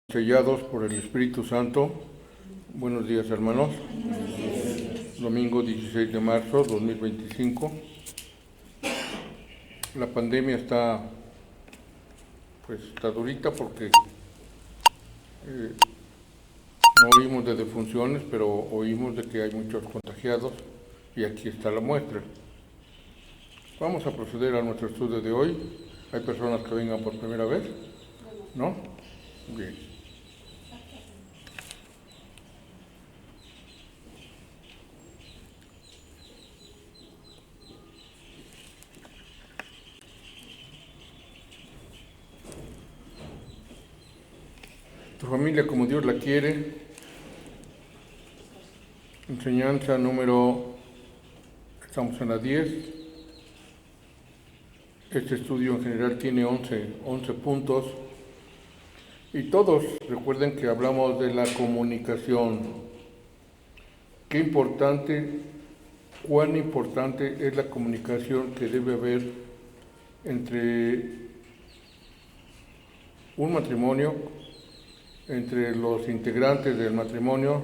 Sellados por el Espíritu Santo. Buenos días, hermanos. Domingo 16 de marzo 2025. La pandemia está durita porque no oímos de defunciones, pero oímos de que hay muchos contagiados y aquí está la muestra. Vamos a proceder a nuestro estudio de hoy. ¿Hay personas que vengan por primera vez? ¿No? Bien. Tu familia como Dios la quiere. Enseñanza número, estamos en la 10. Este estudio en general tiene 11 puntos. Y todos recuerden que hablamos de la comunicación. Qué importante, cuán importante es la comunicación que debe haber entre un matrimonio, entre los integrantes del matrimonio,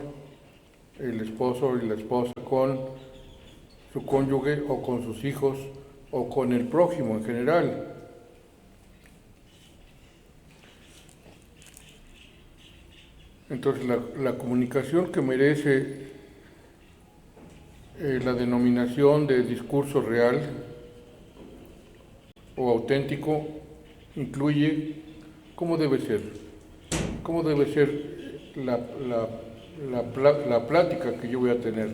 el esposo y la esposa con su cónyuge o con sus hijos o con el prójimo en general. Entonces la comunicación que merece la denominación de discurso real o auténtico incluye cómo debe ser la plática que yo voy a tener,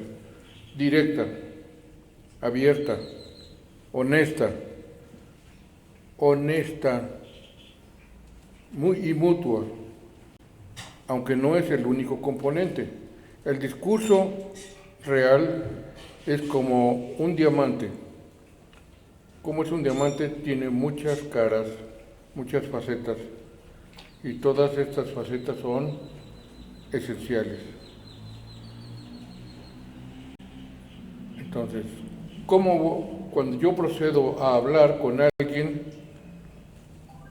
directa, abierta, honesta, muy mutua, aunque no es el único componente. El discurso real es como un diamante. Como es un diamante, tiene muchas caras, muchas facetas, y todas estas facetas son esenciales. Entonces, cuando yo procedo a hablar con alguien,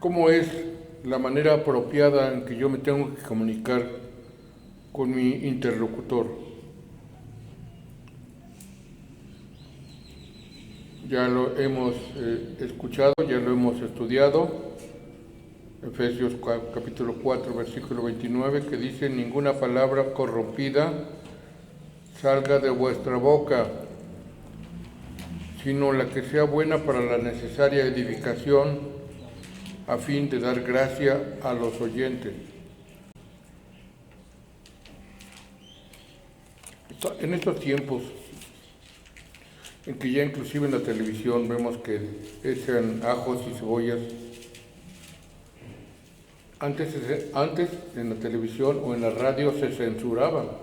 cómo es la manera apropiada en que yo me tengo que comunicar con mi interlocutor? Ya lo hemos escuchado, ya lo hemos estudiado. Efesios capítulo 4, versículo 29, que dice: ninguna palabra corrompida salga de vuestra boca, sino la que sea buena para la necesaria edificación, a fin de dar gracia a los oyentes. En estos tiempos, en que ya inclusive en la televisión vemos que echan ajos y cebollas, antes en la televisión o en la radio se censuraba.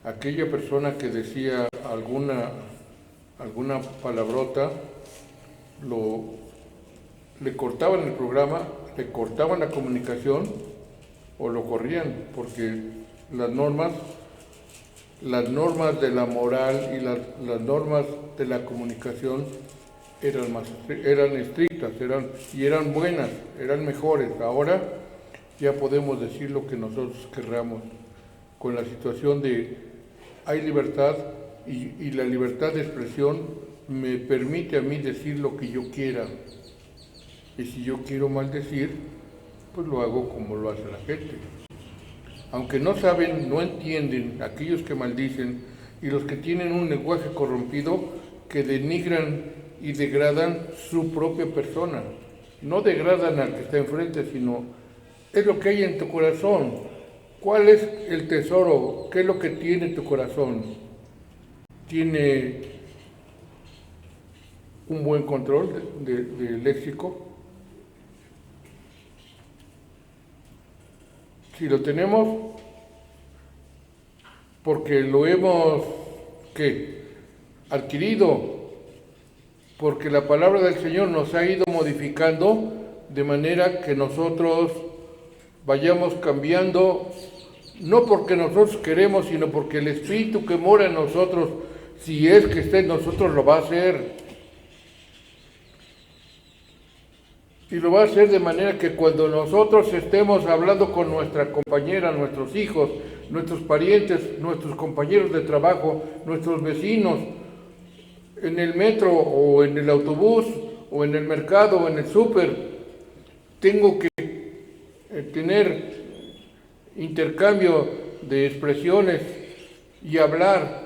Aquella persona que decía alguna palabrota, le cortaban el programa, le cortaban la comunicación o lo corrían, porque las normas de la moral y las normas de la comunicación eran estrictas, eran buenas, eran mejores. Ahora ya podemos decir lo que nosotros querramos, con la situación de hay libertad y la libertad de expresión me permite a mí decir lo que yo quiera. Y si yo quiero maldecir, pues lo hago como lo hace la gente. Aunque no saben, no entienden aquellos que maldicen y los que tienen un lenguaje corrompido que denigran y degradan su propia persona. No degradan al que está enfrente, sino es lo que hay en tu corazón. ¿Cuál es el tesoro? ¿Qué es lo que tiene tu corazón? ¿Tiene un buen control de léxico? Si lo tenemos, porque lo hemos adquirido, porque la palabra del Señor nos ha ido modificando de manera que nosotros vayamos cambiando, no porque nosotros queremos, sino porque el Espíritu que mora en nosotros, si es que está en nosotros, lo va a hacer. Y lo va a hacer de manera que cuando nosotros estemos hablando con nuestra compañera, nuestros hijos, nuestros parientes, nuestros compañeros de trabajo, nuestros vecinos, en el metro o en el autobús o en el mercado o en el súper, tengo que tener intercambio de expresiones y hablar.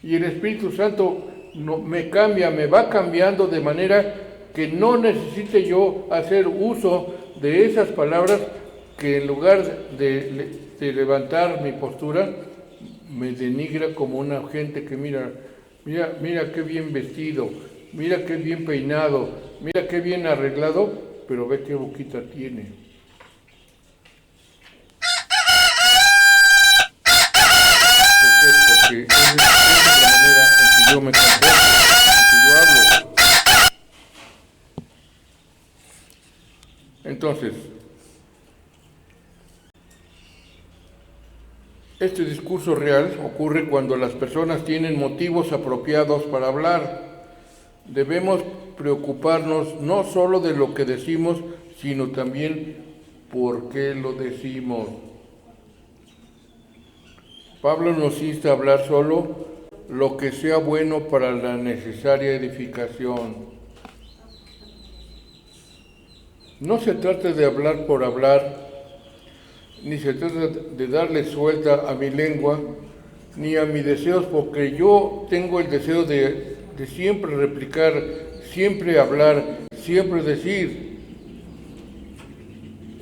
Y el Espíritu Santo me cambia, me va cambiando de manera que no necesite yo hacer uso de esas palabras que en lugar de levantar mi postura, me denigra como una gente que mira qué bien vestido, mira qué bien peinado, mira qué bien arreglado, pero ve qué boquita tiene. Porque esa es la manera en que yo me comporto, en que yo hablo. Entonces, este discurso real ocurre cuando las personas tienen motivos apropiados para hablar. Debemos preocuparnos no solo de lo que decimos, sino también por qué lo decimos. Pablo nos insta a hablar solo lo que sea bueno para la necesaria edificación. No se trata de hablar por hablar, ni se trata de darle suelta a mi lengua, ni a mis deseos, porque yo tengo el deseo de siempre replicar, siempre hablar, siempre decir.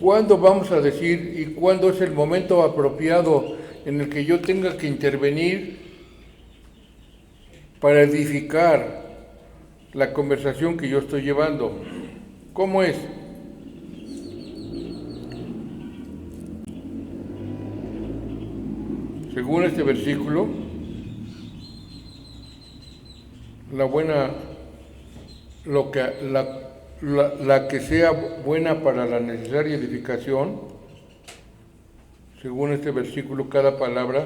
¿Cuándo vamos a decir y cuándo es el momento apropiado en el que yo tenga que intervenir para edificar la conversación que yo estoy llevando? ¿Cómo es? Según este versículo, la que sea buena para la necesaria edificación, según este versículo, cada palabra,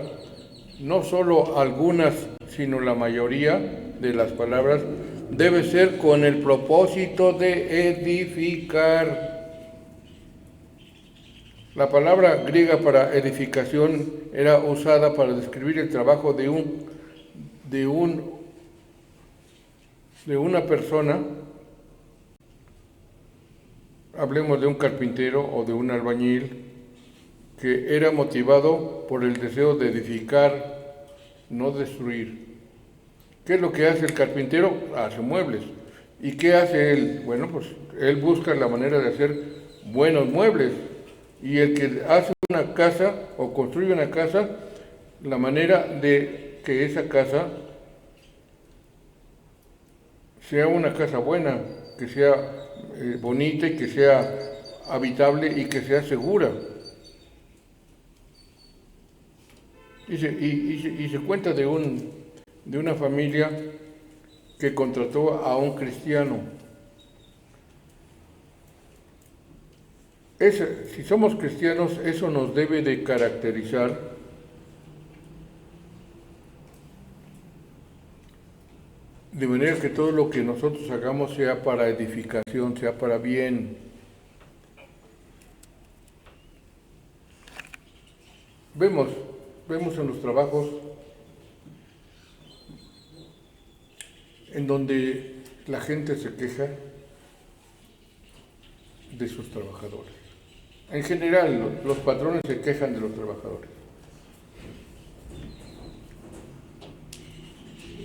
no solo algunas, sino la mayoría de las palabras, debe ser con el propósito de edificar. La palabra griega para edificación era usada para describir el trabajo de una persona, hablemos de un carpintero o de un albañil, que era motivado por el deseo de edificar, no destruir. ¿Qué es lo que hace el carpintero? Hace muebles. ¿Y qué hace él? Bueno, pues él busca la manera de hacer buenos muebles. Y el que hace una casa o construye una casa, la manera de que esa casa sea una casa buena, que sea bonita y que sea habitable y que sea segura. Y se cuenta de una familia que contrató a un cristiano. Si somos cristianos, eso nos debe de caracterizar de manera que todo lo que nosotros hagamos sea para edificación, sea para bien. Vemos en los trabajos en donde la gente se queja de sus trabajadores. En general, los patrones se quejan de los trabajadores.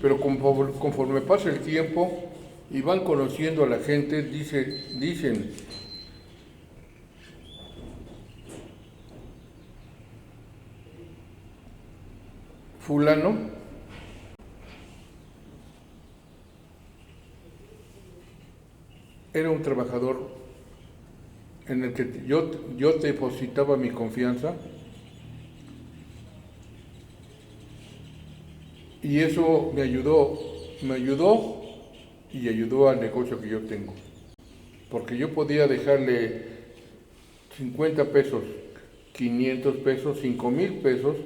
Pero conforme pasa el tiempo y van conociendo a la gente, dicen, fulano era un trabajador en el que yo depositaba mi confianza, y eso me ayudó y ayudó al negocio que yo tengo, porque yo podía dejarle 50 pesos, 500 pesos, 5,000 pesos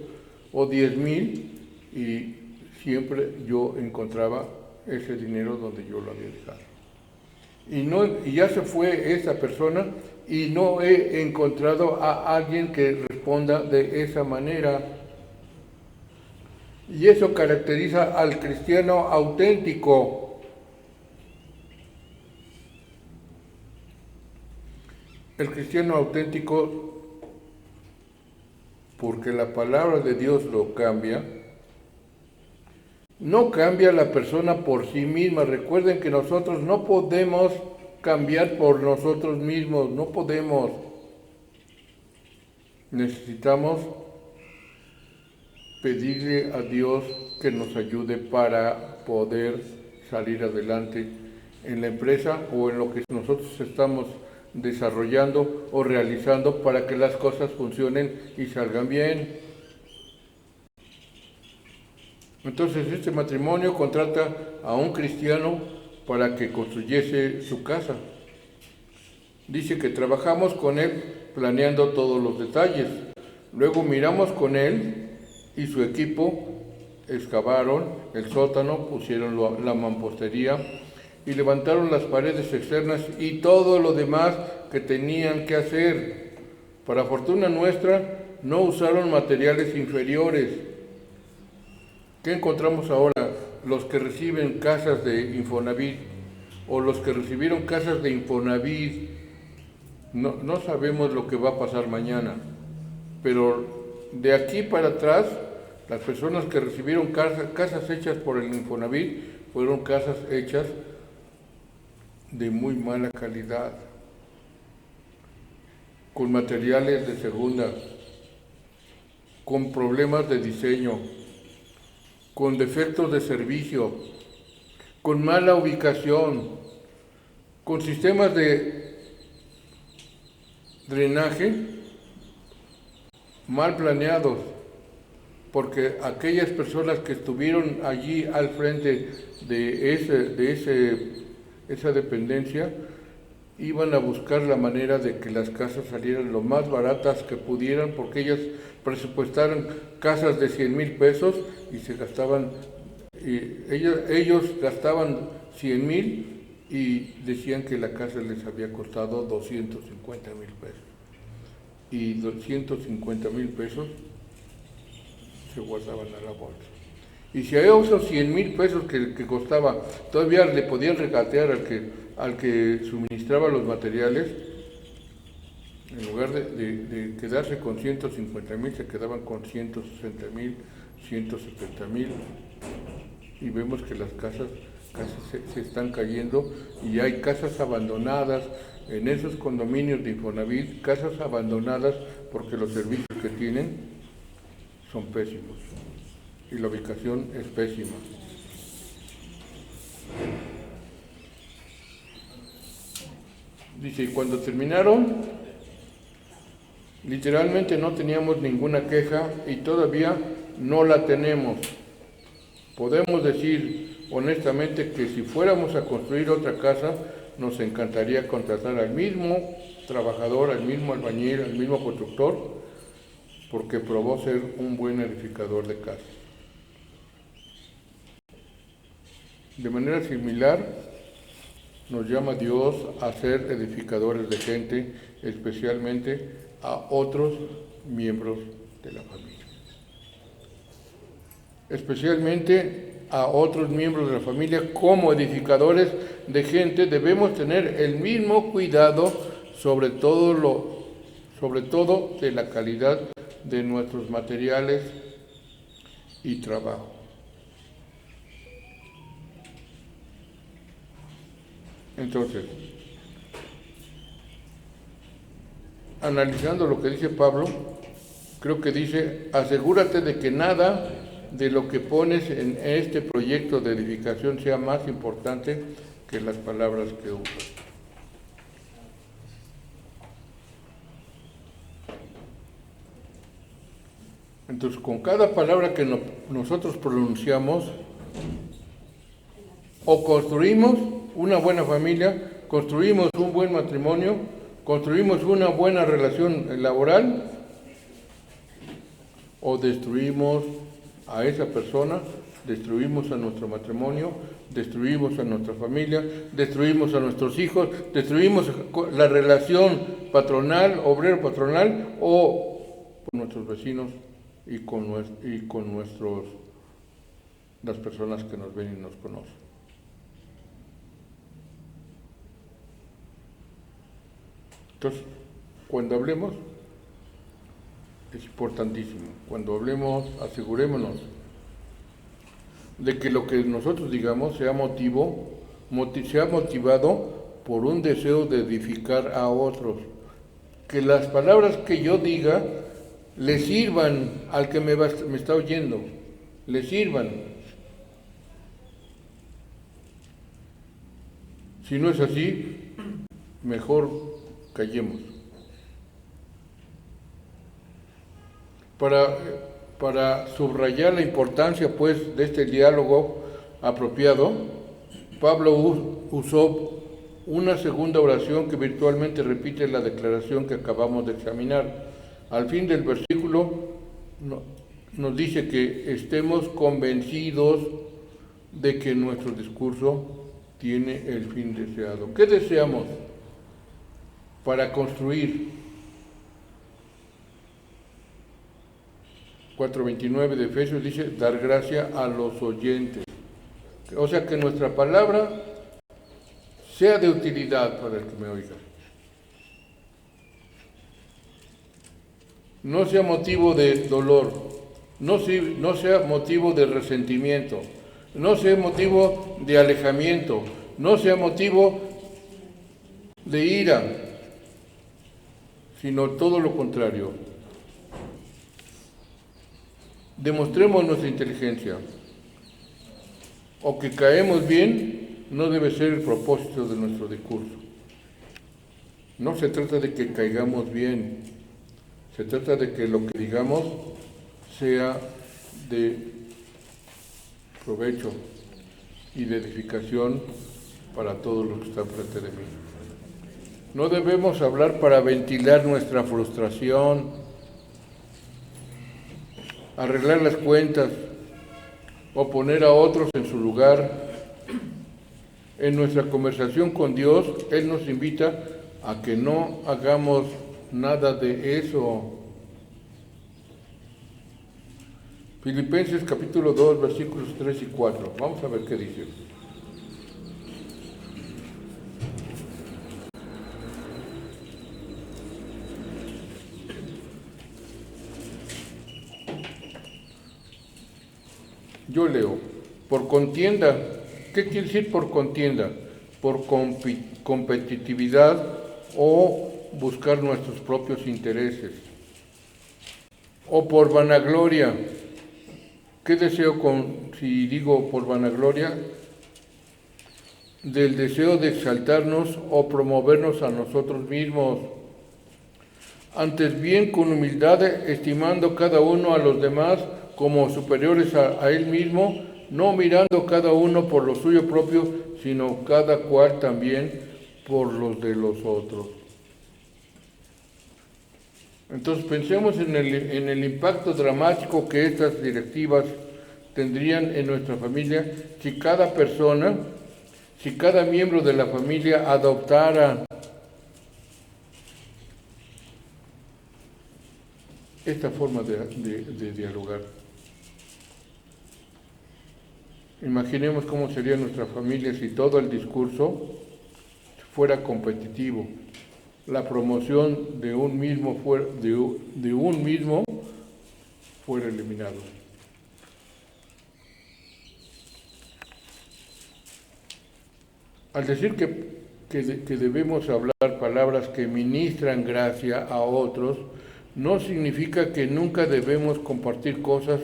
o 10,000, y siempre yo encontraba ese dinero donde yo lo había dejado. y ya se fue esa persona y no he encontrado a alguien que responda de esa manera. Y eso caracteriza al cristiano auténtico. El cristiano auténtico, porque la palabra de Dios lo cambia, no cambia la persona por sí misma. Recuerden que nosotros no podemos cambiar por nosotros mismos, no podemos. Necesitamos pedirle a Dios que nos ayude para poder salir adelante en la empresa o en lo que nosotros estamos desarrollando o realizando para que las cosas funcionen y salgan bien. Entonces este matrimonio contrata a un cristiano para que construyese su casa. Dice que trabajamos con él planeando todos los detalles. Luego miramos con él y su equipo, excavaron el sótano, pusieron la mampostería y levantaron las paredes externas y todo lo demás que tenían que hacer. Para fortuna nuestra, no usaron materiales inferiores. ¿Qué encontramos ahora? Los que reciben casas de Infonavit o los que recibieron casas de Infonavit, no sabemos lo que va a pasar mañana, pero de aquí para atrás, las personas que recibieron casas hechas por el Infonavit fueron casas hechas de muy mala calidad, con materiales de segunda, con problemas de diseño, con defectos de servicio, con mala ubicación, con sistemas de drenaje mal planeados, porque aquellas personas que estuvieron allí al frente de esa dependencia iban a buscar la manera de que las casas salieran lo más baratas que pudieran, porque ellas presupuestaron casas de 100,000 pesos y se gastaban, ellos gastaban 100,000 y decían que la casa les había costado 250,000 pesos. Y 250,000 pesos se guardaban a la bolsa. Y si a esos 100,000 pesos que costaba, todavía le podían regatear al que suministraba los materiales, en lugar de quedarse con 150,000, se quedaban con 160,000, 170,000. Y vemos que las casas casi se están cayendo y hay casas abandonadas en esos condominios de Infonavit, casas abandonadas porque los servicios que tienen son pésimos y la ubicación es pésima. Dice, y cuando terminaron, literalmente no teníamos ninguna queja y todavía no la tenemos. Podemos decir honestamente que si fuéramos a construir otra casa, nos encantaría contratar al mismo trabajador, al mismo albañil, al mismo constructor, porque probó ser un buen edificador de casas. De manera similar, nos llama Dios a ser edificadores de gente, especialmente a otros miembros de la familia. Especialmente a otros miembros de la familia, como edificadores de gente, debemos tener el mismo cuidado sobre todo de la calidad de nuestros materiales y trabajo. Entonces, analizando lo que dice Pablo, creo que dice, asegúrate de que nada de lo que pones en este proyecto de edificación sea más importante que las palabras que usas. Entonces, con cada palabra que nosotros pronunciamos, o construimos una buena familia, construimos un buen matrimonio, construimos una buena relación laboral, o destruimos a esa persona destruimos a nuestro matrimonio, destruimos a nuestra familia, destruimos a nuestros hijos, destruimos la relación patronal, obrero-patronal o con nuestros vecinos y con las personas que nos ven y nos conocen. Entonces, cuando hablemos, es importantísimo, cuando hablemos, asegurémonos de que lo que nosotros digamos sea motivado por un deseo de edificar a otros, que las palabras que yo diga le sirvan al que me está oyendo, le sirvan. Si no es así, mejor callemos. Para subrayar la importancia, pues, de este diálogo apropiado, Pablo usó una segunda oración que virtualmente repite la declaración que acabamos de examinar. Al fin del versículo nos dice que estemos convencidos de que nuestro discurso tiene el fin deseado. ¿Qué deseamos para construir? 4:29 de Efesios dice, dar gracia a los oyentes. O sea, que nuestra palabra sea de utilidad para el que me oiga. No sea motivo de dolor, no sea motivo de resentimiento, no sea motivo de alejamiento, no sea motivo de ira, sino todo lo contrario. Demostremos nuestra inteligencia. O que caemos bien no debe ser el propósito de nuestro discurso. No se trata de que caigamos bien, se trata de que lo que digamos sea de provecho y de edificación para todos los que están frente de mí. No debemos hablar para ventilar nuestra frustración, arreglar las cuentas o poner a otros en su lugar. En nuestra conversación con Dios, Él nos invita a que no hagamos nada de eso. Filipenses capítulo 2, versículos 3 y 4. Vamos a ver qué dice. Yo leo, por contienda. ¿Qué quiere decir por contienda? Por competitividad o buscar nuestros propios intereses. O por vanagloria. ¿Qué deseo si digo por vanagloria? Del deseo de exaltarnos o promovernos a nosotros mismos. Antes bien, con humildad, estimando cada uno a los demás como superiores a él mismo, no mirando cada uno por lo suyo propio, sino cada cual también por los de los otros. Entonces pensemos en el impacto dramático que estas directivas tendrían en nuestra familia si cada persona, si cada miembro de la familia adoptara esta forma de dialogar. Imaginemos cómo sería nuestra familia si todo el discurso fuera competitivo, la promoción de un mismo fuera eliminado. Al decir que debemos hablar palabras que ministran gracia a otros, no significa que nunca debemos compartir cosas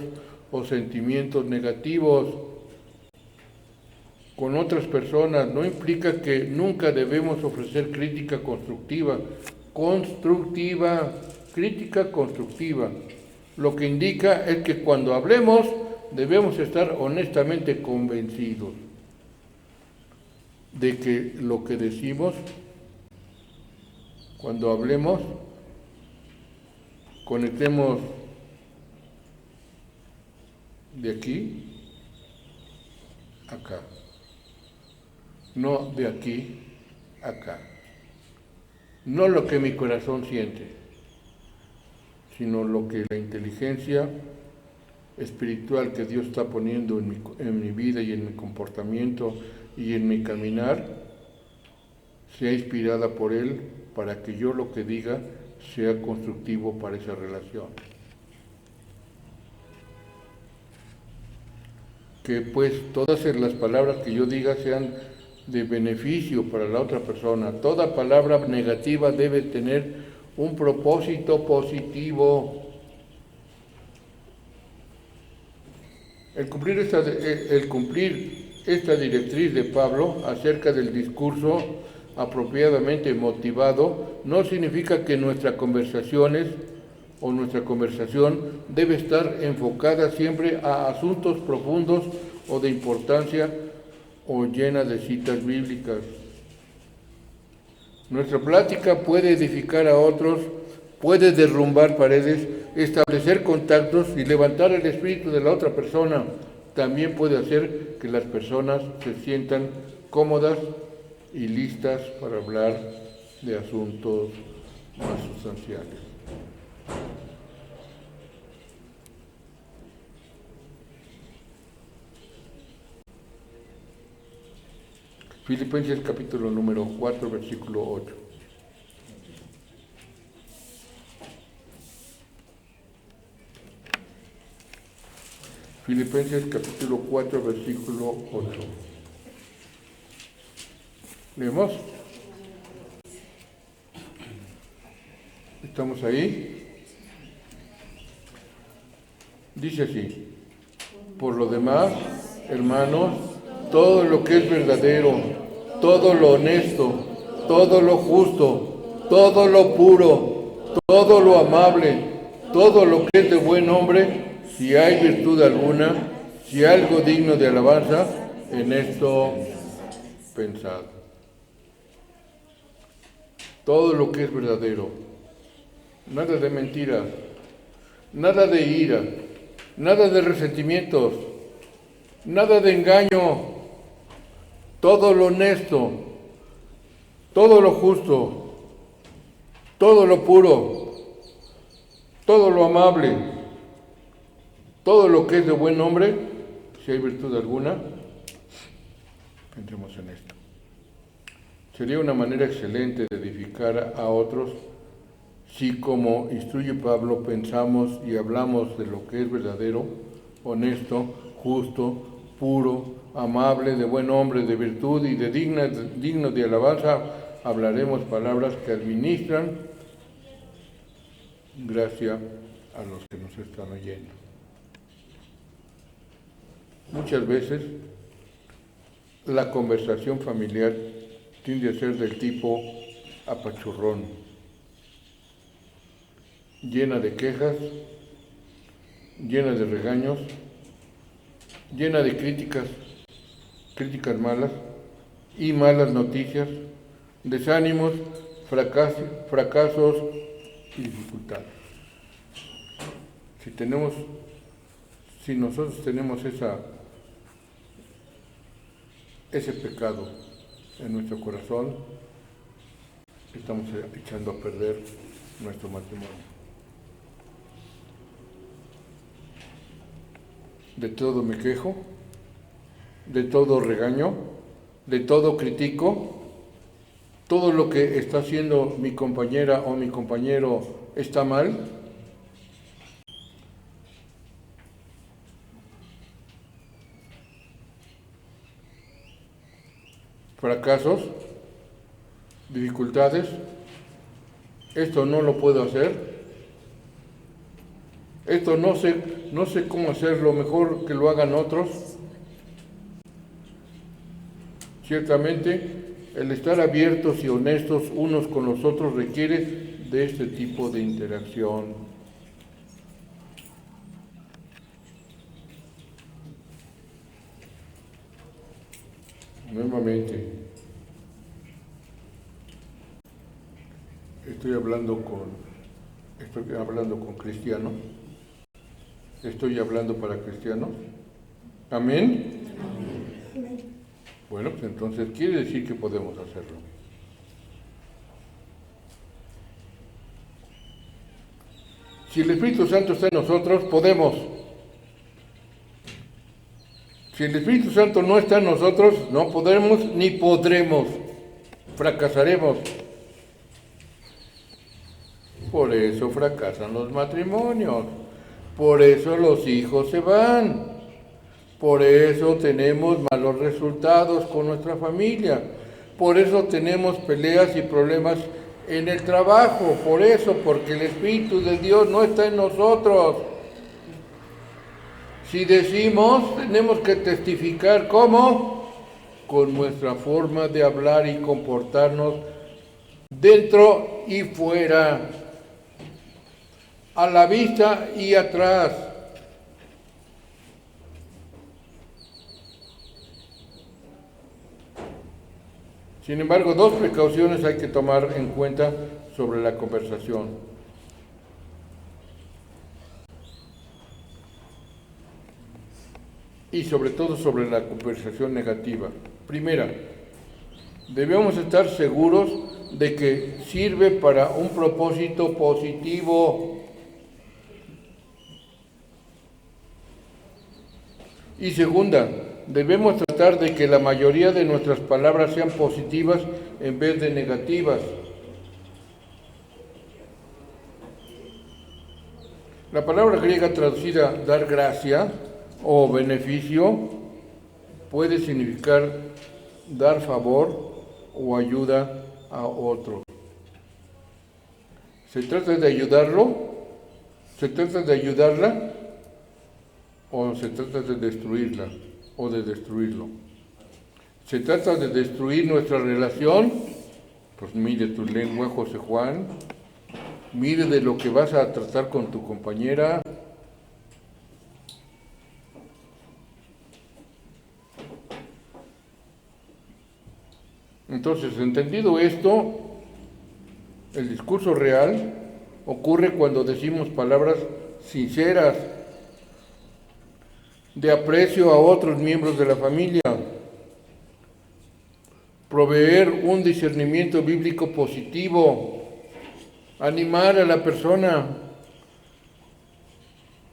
o sentimientos negativos con otras personas. No implica que nunca debemos ofrecer crítica constructiva. Crítica constructiva. Lo que indica es que cuando hablemos debemos estar honestamente convencidos de que lo que decimos, cuando hablemos, conectemos de aquí acá. No de aquí, acá. No lo que mi corazón siente, sino lo que la inteligencia espiritual que Dios está poniendo en mi vida y en mi comportamiento y en mi caminar, sea inspirada por Él para que yo lo que diga sea constructivo para esa relación. Que pues todas las palabras que yo diga sean de beneficio para la otra persona. Toda palabra negativa debe tener un propósito positivo. El cumplir esta directriz de Pablo acerca del discurso apropiadamente motivado no significa que nuestras conversaciones o nuestra conversación debe estar enfocada siempre a asuntos profundos o de importancia o llena de citas bíblicas. Nuestra plática puede edificar a otros, puede derrumbar paredes, establecer contactos y levantar el espíritu de la otra persona. También puede hacer que las personas se sientan cómodas y listas para hablar de asuntos más sustanciales. Filipenses capítulo número 4, versículo 8. Filipenses capítulo 4, versículo 8. ¿Leemos? ¿Estamos ahí? Dice así: por lo demás, hermanos, todo lo que es verdadero, todo lo honesto, todo lo justo, todo lo puro, todo lo amable, todo lo que es de buen nombre, si hay virtud alguna, si algo digno de alabanza, en esto pensad. Todo lo que es verdadero, nada de mentiras, nada de ira, nada de resentimientos, nada de engaño, todo lo honesto, todo lo justo, todo lo puro, todo lo amable, todo lo que es de buen nombre, si hay virtud alguna, pensemos en esto. Sería una manera excelente de edificar a otros si, como instruye Pablo, pensamos y hablamos de lo que es verdadero, honesto, justo, puro, amable, de buen hombre, de virtud y de digno de alabanza. Hablaremos palabras que administran gracia a los que nos están oyendo. Muchas veces la conversación familiar tiende a ser del tipo apachurrón, llena de quejas, llena de regaños, llena de críticas malas y malas noticias, desánimos, fracasos y dificultades. Si nosotros tenemos ese pecado en nuestro corazón, estamos echando a perder nuestro matrimonio. De todo me quejo, de todo regaño, de todo critico, todo lo que está haciendo mi compañera o mi compañero está mal. Fracasos, dificultades, esto no lo puedo hacer, esto no sé cómo hacerlo, mejor que lo hagan otros. Ciertamente, el estar abiertos y honestos unos con los otros requiere de este tipo de interacción. Nuevamente, estoy hablando con cristianos, estoy hablando para cristianos. Amén. Bueno, pues entonces quiere decir que podemos hacerlo. Si el Espíritu Santo está en nosotros, podemos. Si el Espíritu Santo no está en nosotros, no podremos ni podremos. Fracasaremos. Por eso fracasan los matrimonios. Por eso los hijos se van. Por eso tenemos malos resultados con nuestra familia. Por eso tenemos peleas y problemas en el trabajo. Por eso, porque el Espíritu de Dios no está en nosotros. Si decimos, tenemos que testificar. ¿Cómo? Con nuestra forma de hablar y comportarnos dentro y fuera, a la vista y atrás. Sin embargo, dos precauciones hay que tomar en cuenta sobre la conversación. Y sobre todo sobre la conversación negativa. Primera, debemos estar seguros de que sirve para un propósito positivo. Y segunda, debemos tratar de que la mayoría de nuestras palabras sean positivas en vez de negativas. La palabra griega traducida dar gracia o beneficio puede significar dar favor o ayuda a otro. ¿Se trata de ayudarlo? ¿Se trata de ayudarla? ¿O se trata de destruirla o de destruirlo? ¿Se trata de destruir nuestra relación? Pues mire tu lengua, José Juan. Mire de lo que vas a tratar con tu compañera. Entonces, entendido esto, el discurso real ocurre cuando decimos palabras sinceras, de aprecio a otros miembros de la familia, proveer un discernimiento bíblico positivo, animar a la persona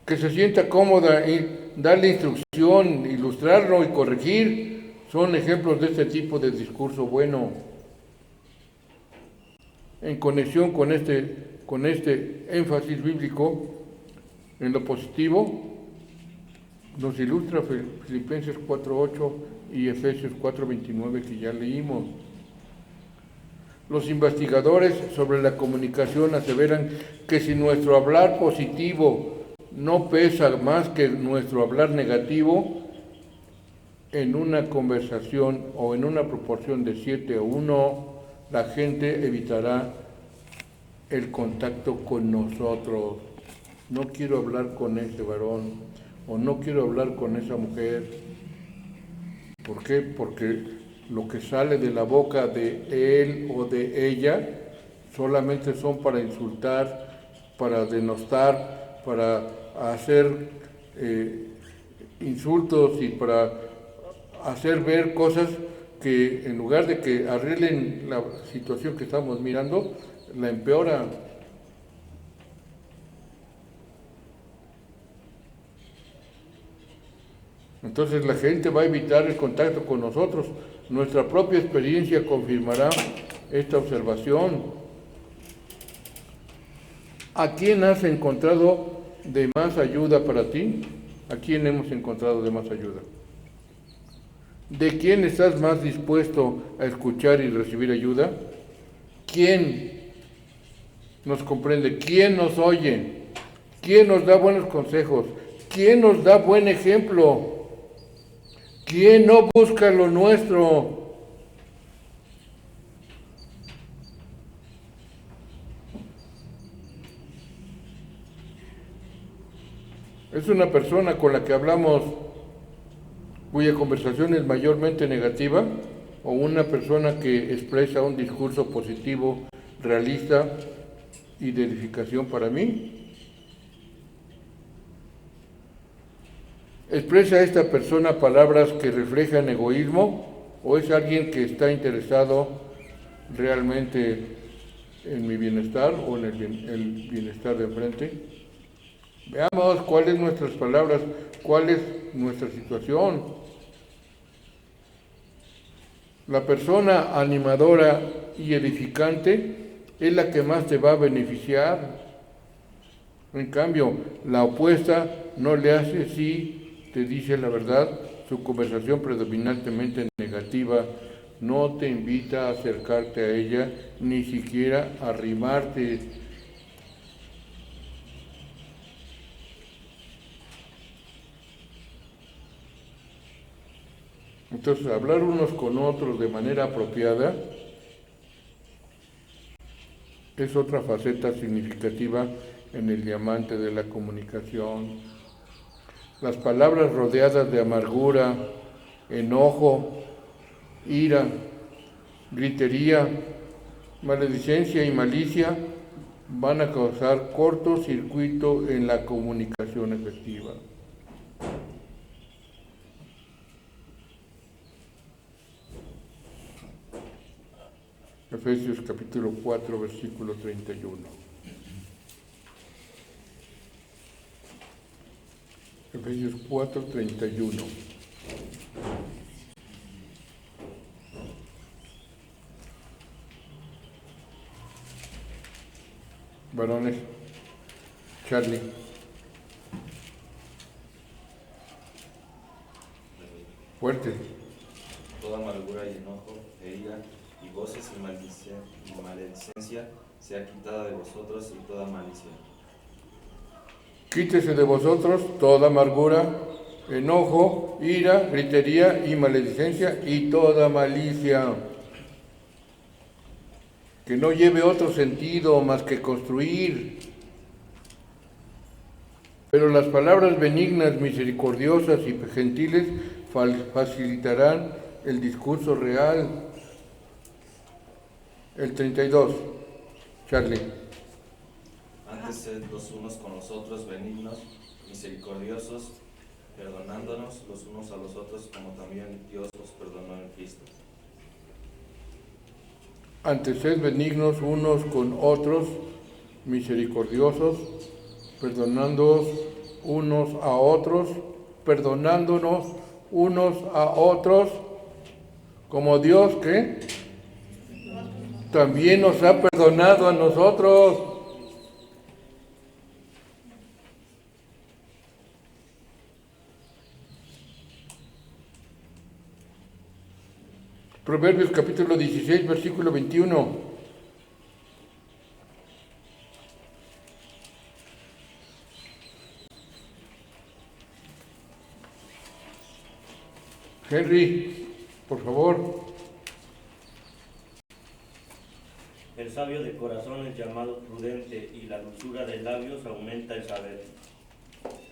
que se sienta cómoda y darle instrucción, ilustrarlo y corregir, son ejemplos de este tipo de discurso bueno. En conexión con este énfasis bíblico en lo positivo, nos ilustra Filipenses 4:8 y Efesios 4:29 que ya leímos. Los investigadores sobre la comunicación aseveran que si nuestro hablar positivo no pesa más que nuestro hablar negativo, en una conversación o en una proporción de 7:1, la gente evitará el contacto con nosotros. No quiero hablar con ese varón o no quiero hablar con esa mujer. ¿Por qué? Porque lo que sale de la boca de él o de ella solamente son para insultar, para denostar, para hacer insultos y para hacer ver cosas que en lugar de que arreglen la situación que estamos mirando, la empeora. Entonces la gente va a evitar el contacto con nosotros. Nuestra propia experiencia confirmará esta observación. ¿A quién has encontrado de más ayuda para ti? ¿A quién hemos encontrado de más ayuda? ¿De quién estás más dispuesto a escuchar y recibir ayuda? ¿Quién nos comprende? ¿Quién nos oye? ¿Quién nos da buenos consejos? ¿Quién nos da buen ejemplo? ¿Quién no busca lo nuestro? Es una persona con la que hablamos cuya conversación es mayormente negativa, o una persona que expresa un discurso positivo, realista y de edificación para mí. ¿Expresa esta persona palabras que reflejan egoísmo o es alguien que está interesado realmente en mi bienestar o en el bienestar de enfrente? Veamos cuáles nuestras palabras, cuál es nuestra situación. La persona animadora y edificante es la que más te va a beneficiar. En cambio, la opuesta no le hace si te dice la verdad, su conversación predominantemente negativa no te invita a acercarte a ella, ni siquiera a arrimarte. Entonces, hablar unos con otros de manera apropiada es otra faceta significativa en el diamante de la comunicación. Las palabras rodeadas de amargura, enojo, ira, gritería, maledicencia y malicia van a causar cortocircuito en la comunicación efectiva. Efesios capítulo 4, versículo 31. Efesios 4, 31. Varones, Charlie. Fuerte. Toda amargura y enojo, e ira, y voces y maledicencia sea quitada de vosotros y toda malicia. Quítese de vosotros toda amargura, enojo, ira, gritería y maledicencia y toda malicia. Que no lleve otro sentido más que construir. Pero las palabras benignas, misericordiosas y gentiles facilitarán el discurso real. El 32, Charlie. Antes sed los unos con los otros benignos, misericordiosos, perdonándonos los unos a los otros, como también Dios os perdonó en Cristo. Antes sed benignos unos con otros, misericordiosos, perdonándonos unos a otros, perdonándonos unos a otros, como Dios que también nos ha perdonado a nosotros. Proverbios capítulo 16, versículo 21. Henry, por favor. El sabio de corazón es llamado prudente y la dulzura de labios aumenta el saber.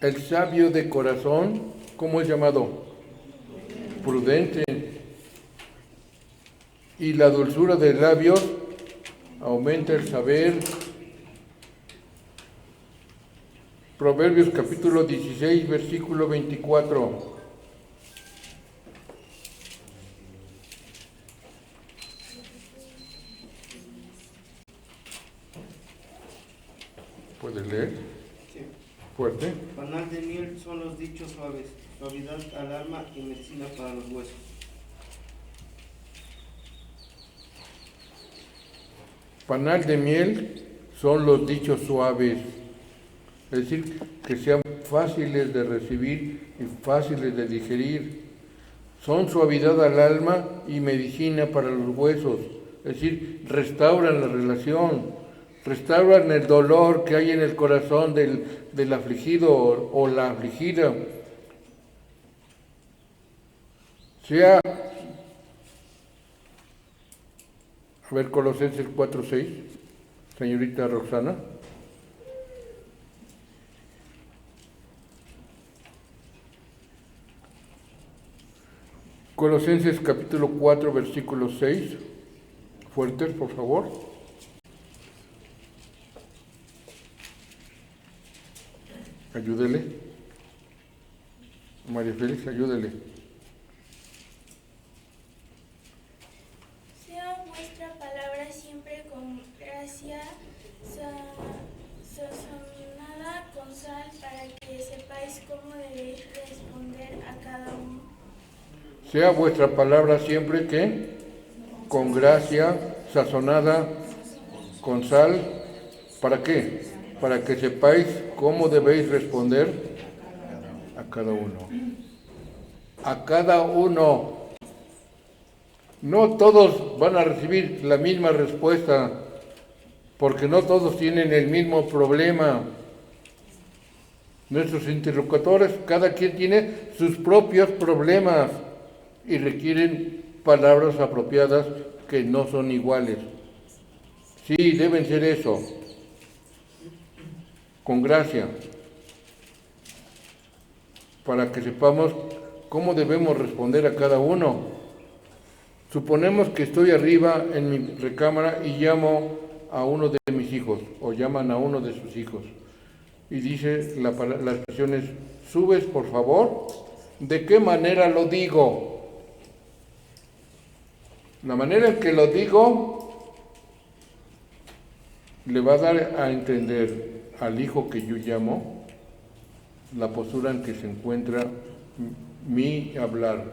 El sabio de corazón, ¿cómo es llamado? Prudente. Y la dulzura de labios aumenta el saber. Proverbios capítulo 16, versículo 24. ¿Puedes leer? Sí. Fuerte. Panal de miel son los dichos suaves, suavidad al alma y medicina para los huesos. Panal de miel son los dichos suaves, es decir, que sean fáciles de recibir y fáciles de digerir. Son suavidad al alma y medicina para los huesos, es decir, restauran la relación, restauran el dolor que hay en el corazón del afligido o la afligida. Sea, a ver, Colosenses 4:6, señorita Roxana. Colosenses capítulo 4, versículo 6. Fuertes, por favor. Ayúdele. María Félix, ayúdale. Sea vuestra palabra siempre con gracia, sazonada con sal, para que sepáis cómo debéis responder a cada uno. Sea vuestra palabra siempre que con gracia, sazonada con sal. ¿Para qué? Para que sepáis cómo debéis responder a cada uno. A cada uno. No todos van a recibir la misma respuesta, porque no todos tienen el mismo problema. Nuestros interlocutores, cada quien tiene sus propios problemas y requieren palabras apropiadas que no son iguales. Sí, deben ser eso, con gracia, para que sepamos cómo debemos responder a cada uno. Suponemos que estoy arriba en mi recámara y llamo a uno de mis hijos, o llaman a uno de sus hijos, y dice la expresión es, ¿subes por favor? ¿De qué manera lo digo? La manera en que lo digo le va a dar a entender al hijo que yo llamo la postura en que se encuentra mi hablar.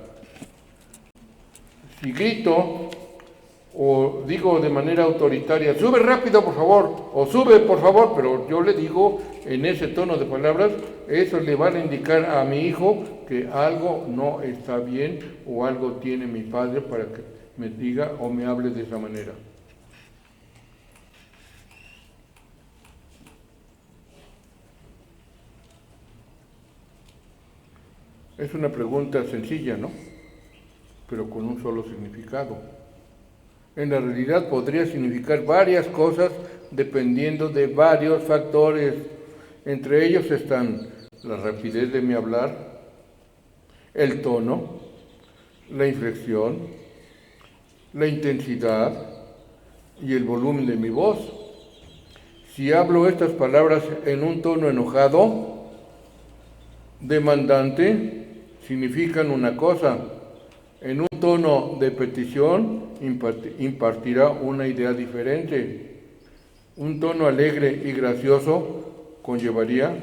Si grito o digo de manera autoritaria, sube rápido por favor, o sube por favor, pero yo le digo en ese tono de palabras, eso le va a indicar a mi hijo que algo no está bien o algo tiene mi padre para que me diga o me hable de esa manera. Es una pregunta sencilla, ¿no? Pero con un solo significado. En la realidad podría significar varias cosas dependiendo de varios factores. Entre ellos están la rapidez de mi hablar, el tono, la inflexión, la intensidad y el volumen de mi voz. Si hablo estas palabras en un tono enojado, demandante, significan una cosa. En un tono de petición impartirá una idea diferente. Un tono alegre y gracioso conllevaría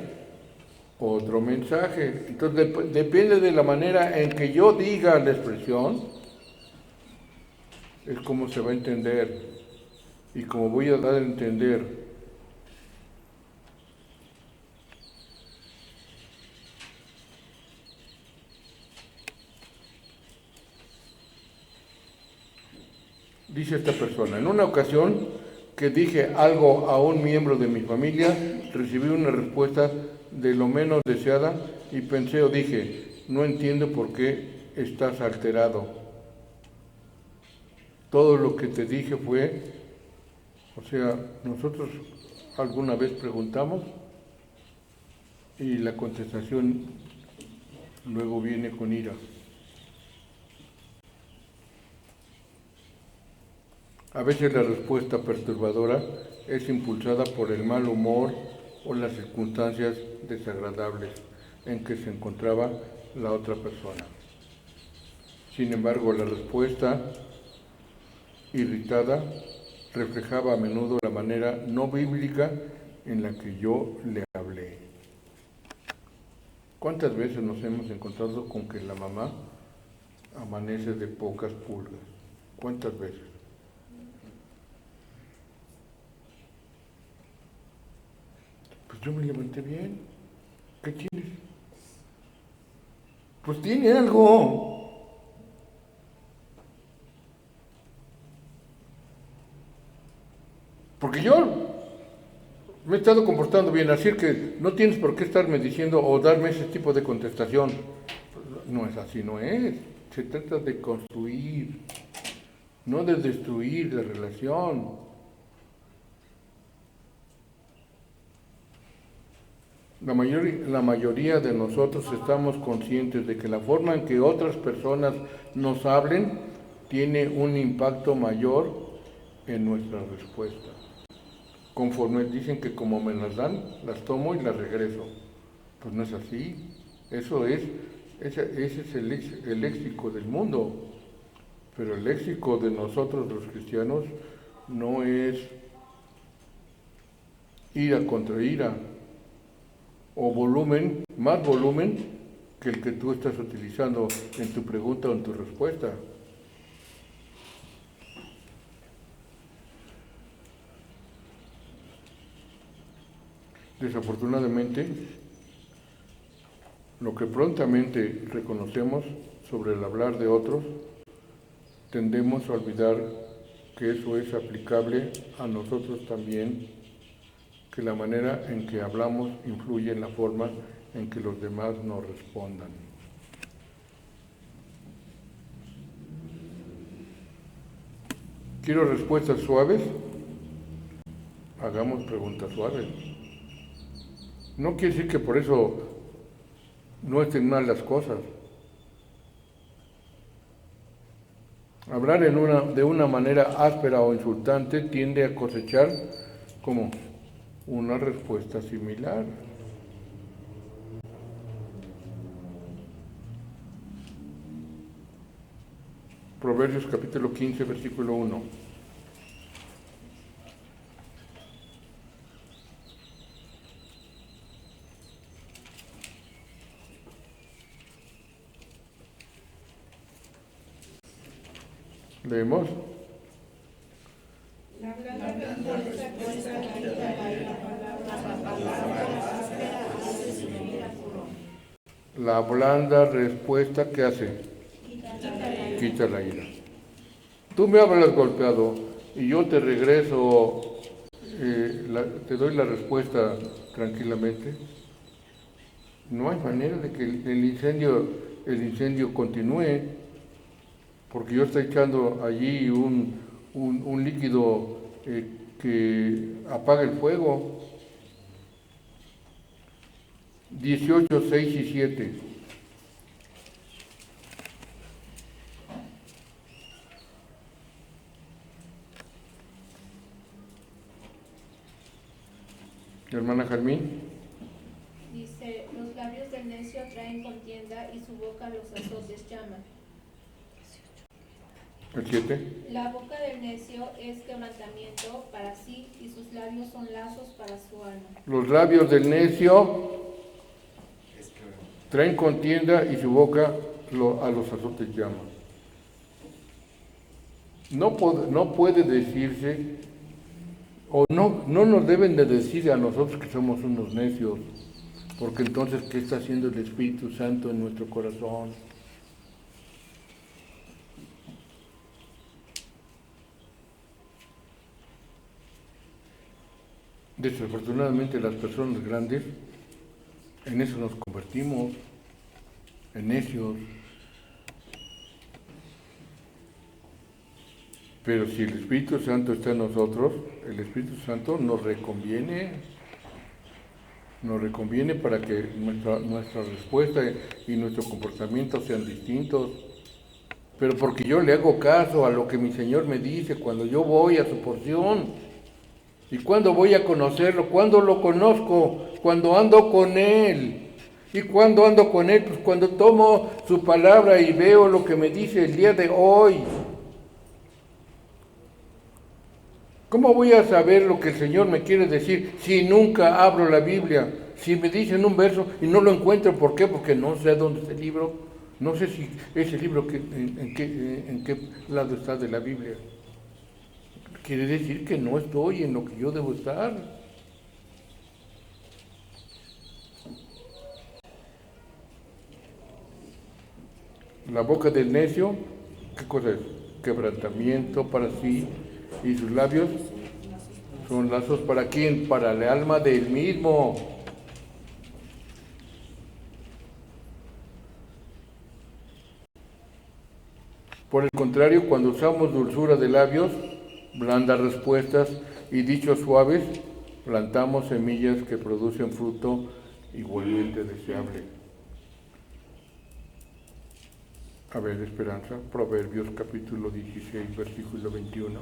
otro mensaje. Entonces depende de la manera en que yo diga la expresión, es como se va a entender y como voy a dar a entender. Dice esta persona, en una ocasión que dije algo a un miembro de mi familia, recibí una respuesta de lo menos deseada y pensé o dije, no entiendo por qué estás alterado. Todo lo que te dije fue, o sea, nosotros alguna vez preguntamos y la contestación luego viene con ira. A veces la respuesta perturbadora es impulsada por el mal humor o las circunstancias desagradables en que se encontraba la otra persona. Sin embargo, la respuesta irritada reflejaba a menudo la manera no bíblica en la que yo le hablé. ¿Cuántas veces nos hemos encontrado con que la mamá amanece de pocas pulgas? ¿Cuántas veces? Pues yo me levanté bien. ¿Qué tienes? Pues tiene algo. Porque yo me he estado comportando bien, así que no tienes por qué estarme diciendo o darme ese tipo de contestación. No es así, no es. Se trata de construir, no de destruir la relación. La mayoría de nosotros estamos conscientes de que la forma en que otras personas nos hablen tiene un impacto mayor en nuestra respuesta. Conforme dicen que como me las dan, las tomo y las regreso. Pues no es así. Eso es Ese es el léxico del mundo, pero el léxico de nosotros los cristianos no es ira contra ira, o volumen, más volumen que el que tú estás utilizando en tu pregunta o en tu respuesta. Desafortunadamente, lo que prontamente reconocemos sobre el hablar de otros, tendemos a olvidar que eso es aplicable a nosotros también, que la manera en que hablamos influye en la forma en que los demás nos respondan. ¿Quiero respuestas suaves? Hagamos preguntas suaves. No quiere decir que por eso no estén mal las cosas. Hablar de una manera áspera o insultante tiende a cosechar como una respuesta similar. Proverbios capítulo 15, versículo 1. Leemos. La blanda respuesta, ¿qué hace? Quita la ira. Tú me hablas golpeado y yo te regreso, te doy la respuesta tranquilamente. No hay manera de que el incendio continúe, porque yo estoy echando allí un líquido que apaga el fuego. 18, 6 y 7. Hermana Jarmín. Dice, los labios del necio traen contienda y su boca los azotes llama. El 7. La boca del necio es quebrantamiento para sí y sus labios son lazos para su alma. Los labios del necio traen contienda y su boca a los azotes llama. No puede decirse, o no nos deben de decir a nosotros que somos unos necios, porque entonces, ¿qué está haciendo el Espíritu Santo en nuestro corazón? Desafortunadamente las personas grandes en eso nos convertimos, en necios. Pero si el Espíritu Santo está en nosotros, el Espíritu Santo nos reconviene para que nuestra respuesta y nuestro comportamiento sean distintos. Pero porque yo le hago caso a lo que mi Señor me dice cuando yo voy a su porción. ¿Y cuándo voy a conocerlo? ¿Cuándo lo conozco? Cuando ando con Él. ¿Y cuándo ando con Él? Pues cuando tomo su palabra y veo lo que me dice el día de hoy. ¿Cómo voy a saber lo que el Señor me quiere decir si nunca abro la Biblia? Si me dicen un verso y no lo encuentro, ¿por qué? Porque no sé dónde está el libro. No sé si ese libro en qué lado está de la Biblia. Quiere decir que no estoy en lo que yo debo estar. La boca del necio, ¿qué cosa es? Quebrantamiento para sí, y sus labios son lazos ¿para quién? Para el alma del mismo. Por el contrario, cuando usamos dulzura de labios, blandas respuestas y dichos suaves, plantamos semillas que producen fruto igualmente deseable. A ver, Esperanza, Proverbios capítulo 16, versículo 21.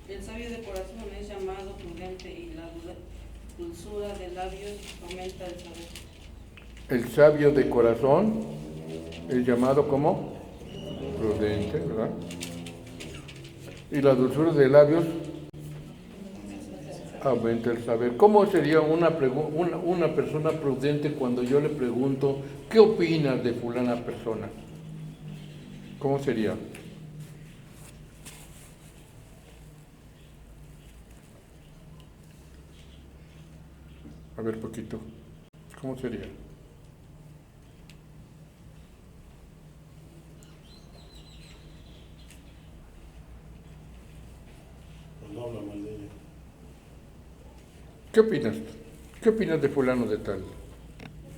El sabio de corazón es llamado prudente y la dulzura de labios aumenta el saber. El sabio de corazón es llamado como prudente, ¿verdad? Y la dulzura de labios aumenta el saber. ¿Cómo sería una persona prudente cuando yo le pregunto, ¿qué opinas de fulana persona? ¿Cómo sería? A ver, poquito. ¿Cómo sería? No habla mal de ella. ¿Qué opinas? ¿Qué opinas de fulano de tal?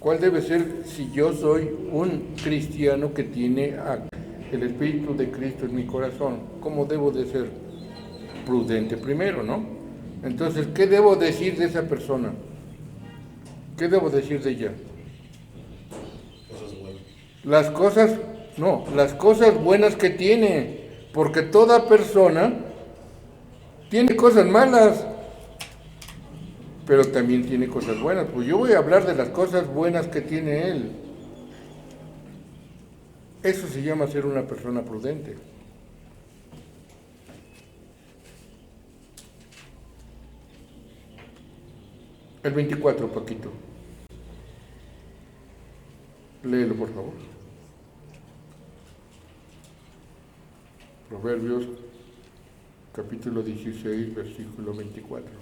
¿Cuál debe ser si yo soy un cristiano que tiene el Espíritu de Cristo en mi corazón? ¿Cómo debo de ser? Prudente primero, ¿no? Entonces, ¿qué debo decir de esa persona? ¿Qué debo decir de ella? Cosas buenas. Las cosas buenas que tiene, porque toda persona tiene cosas malas, pero también tiene cosas buenas. Pues yo voy a hablar de las cosas buenas que tiene él. Eso se llama ser una persona prudente. El 24, Paquito. Léelo, por favor. Proverbios, capítulo 16, versículo 24.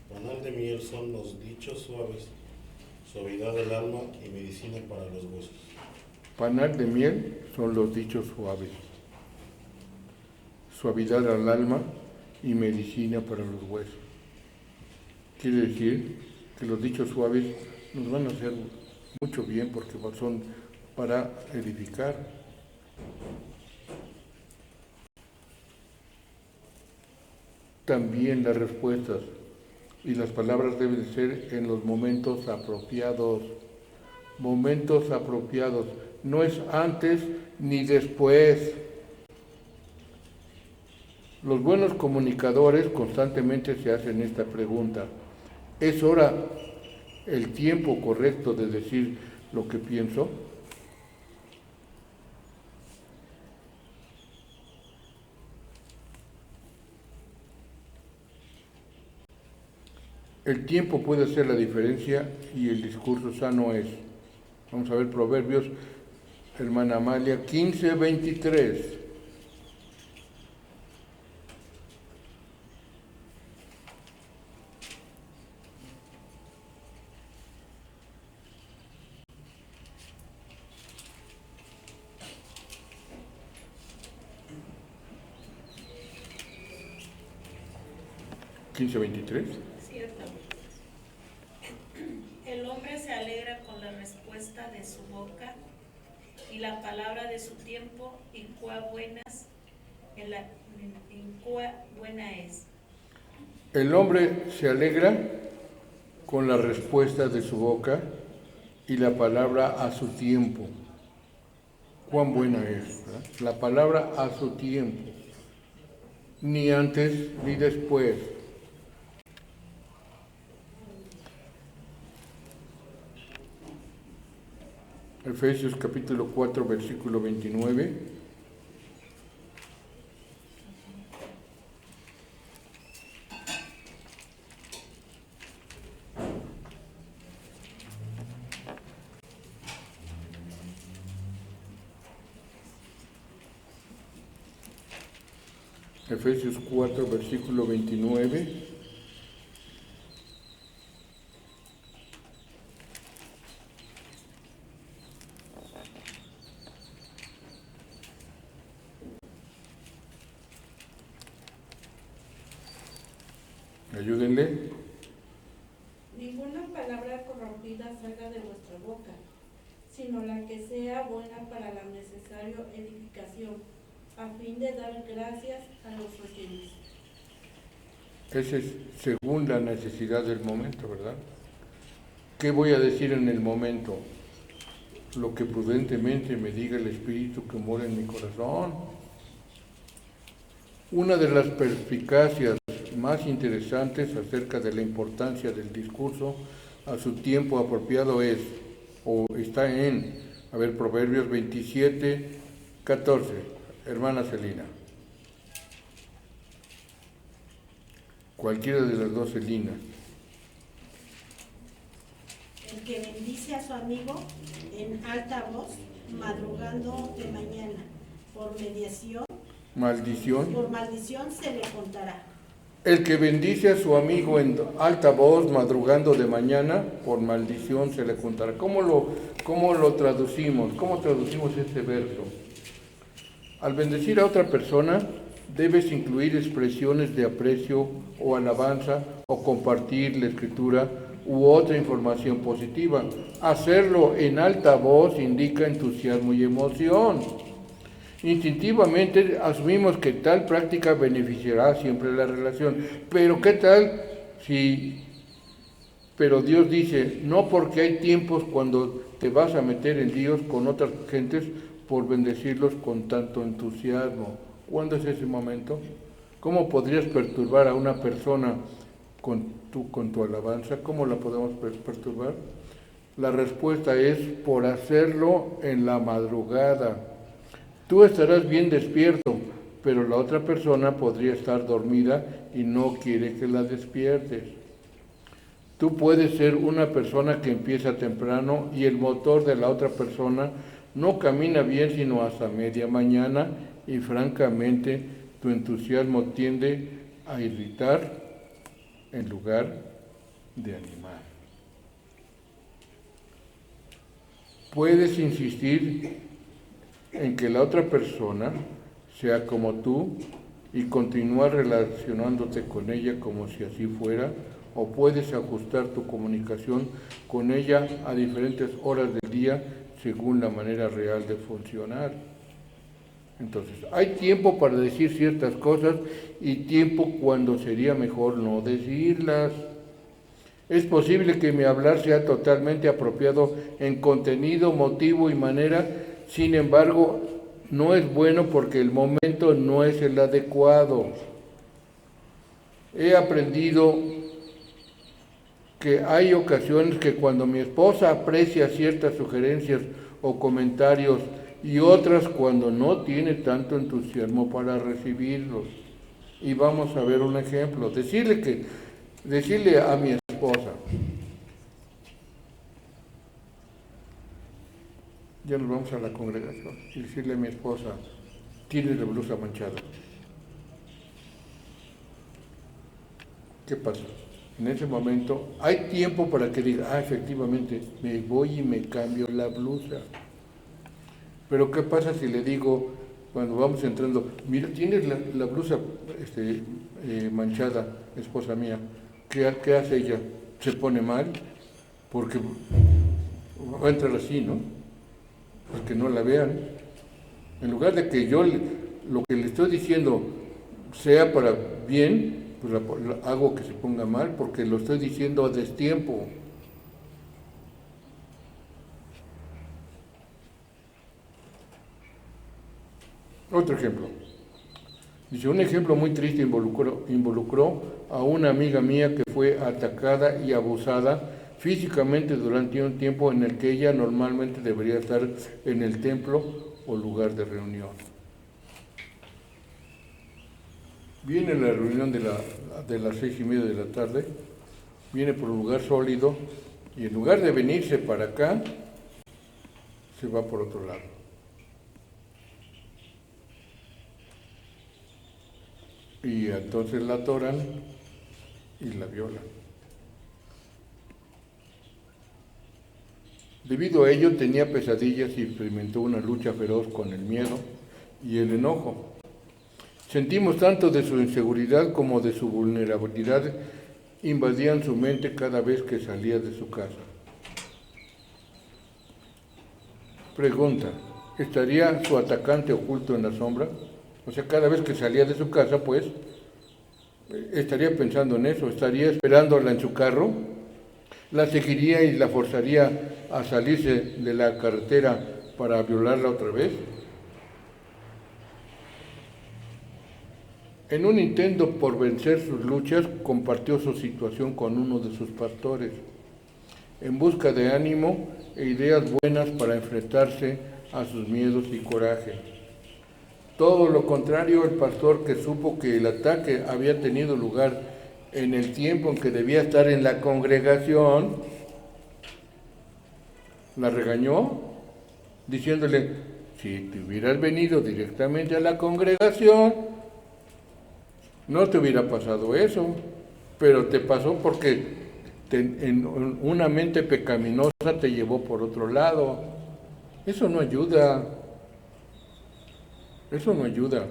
Panal de miel son los dichos suaves, suavidad del alma y medicina para los huesos. Panal de miel son los dichos suaves, suavidad al alma y medicina para los huesos. Quiere decir que los dichos suaves nos van a hacer mucho bien porque son para edificar. También las respuestas y las palabras deben ser en los momentos apropiados. Momentos apropiados. No es antes ni después. Los buenos comunicadores constantemente se hacen esta pregunta. ¿Es ahora el tiempo correcto de decir lo que pienso? El tiempo puede hacer la diferencia y el discurso sano es. Vamos a ver Proverbios, hermana Amalia, 15:23. ¿15:23? Cierto. El hombre se alegra con la respuesta de su boca y la palabra de su tiempo, y cuá buena es. El hombre se alegra con la respuesta de su boca y la palabra a su tiempo. Cuán buena es, ¿verdad? La palabra a su tiempo, ni antes ni después. Efesios capítulo 4, versículo 29. Efesios 4, versículo 29. Ayúdenle. Ninguna palabra corrompida salga de vuestra boca, sino la que sea buena para la necesaria edificación, a fin de dar gracias a los oyentes. Esa es según la necesidad del momento, ¿verdad? ¿Qué voy a decir en el momento? lo que prudentemente me diga el Espíritu que mora en mi corazón. Una de las perspicacias más interesantes acerca de la importancia del discurso a su tiempo apropiado está en, Proverbios 27, 14, hermana Celina. Cualquiera de las dos Celinas. El que bendice a su amigo en alta voz, madrugando de mañana, por maldición se le contará. El que bendice a su amigo en alta voz, madrugando de mañana, por maldición se le contará. ¿Cómo lo traducimos? ¿Cómo traducimos este verso? Al bendecir a otra persona, debes incluir expresiones de aprecio o alabanza o compartir la escritura u otra información positiva. Hacerlo en alta voz indica entusiasmo y emoción. Instintivamente asumimos que tal práctica beneficiará siempre la relación. Pero ¿qué tal si... Pero Dios dice, no porque hay tiempos cuando te vas a meter en líos con otras gentes por bendecirlos con tanto entusiasmo. ¿Cuándo es ese momento? ¿Cómo podrías perturbar a una persona con tu alabanza? ¿Cómo la podemos perturbar? La respuesta es por hacerlo en la madrugada. Tú estarás bien despierto, pero la otra persona podría estar dormida y no quiere que la despiertes. Tú puedes ser una persona que empieza temprano y el motor de la otra persona no camina bien sino hasta media mañana y francamente tu entusiasmo tiende a irritar en lugar de animar. Puedes insistir en que la otra persona sea como tú y continuar relacionándote con ella como si así fuera, o puedes ajustar tu comunicación con ella a diferentes horas del día según la manera real de funcionar. Entonces, hay tiempo para decir ciertas cosas y tiempo cuando sería mejor no decirlas. Es posible que mi hablar sea totalmente apropiado en contenido, motivo y manera, sin embargo, no es bueno porque el momento no es el adecuado. He aprendido que hay ocasiones que cuando mi esposa aprecia ciertas sugerencias o comentarios y otras cuando no tiene tanto entusiasmo para recibirlos. Y vamos a ver un ejemplo. Decirle a mi esposa, ya nos vamos a la congregación, y decirle a mi esposa, tienes la blusa manchada. ¿Qué pasa? En ese momento hay tiempo para que diga, efectivamente, me voy y me cambio la blusa. Pero ¿qué pasa si le digo, cuando vamos entrando, mira, tienes la blusa manchada, esposa mía? ¿Qué hace ella? ¿Se pone mal? Porque va a entrar así, ¿no? Pues que no la vean. En lugar de que yo lo que le estoy diciendo sea para bien, pues hago que se ponga mal porque lo estoy diciendo a destiempo. Otro ejemplo. Dice, un ejemplo muy triste involucró a una amiga mía que fue atacada y abusada físicamente durante un tiempo en el que ella normalmente debería estar en el templo o lugar de reunión. Viene la reunión de las 6:30 de la tarde, viene por un lugar sólido y en lugar de venirse para acá, se va por otro lado. Y entonces la atoran y la violan. Debido a ello tenía pesadillas y experimentó una lucha feroz con el miedo y el enojo. Sentimos tanto de su inseguridad como de su vulnerabilidad invadían su mente cada vez que salía de su casa. Pregunta, ¿estaría su atacante oculto en la sombra? O sea, cada vez que salía de su casa, pues, estaría pensando en eso, estaría esperándola en su carro, la seguiría y la forzaría a salirse de la carretera para violarla otra vez? En un intento por vencer sus luchas, compartió su situación con uno de sus pastores, en busca de ánimo e ideas buenas para enfrentarse a sus miedos y coraje. Todo lo contrario, el pastor, que supo que el ataque había tenido lugar en el tiempo en que debía estar en la congregación, la regañó, diciéndole: si te hubieras venido directamente a la congregación, no te hubiera pasado eso, pero te pasó porque en una mente pecaminosa te llevó por otro lado. Eso no ayuda. Eso no ayuda.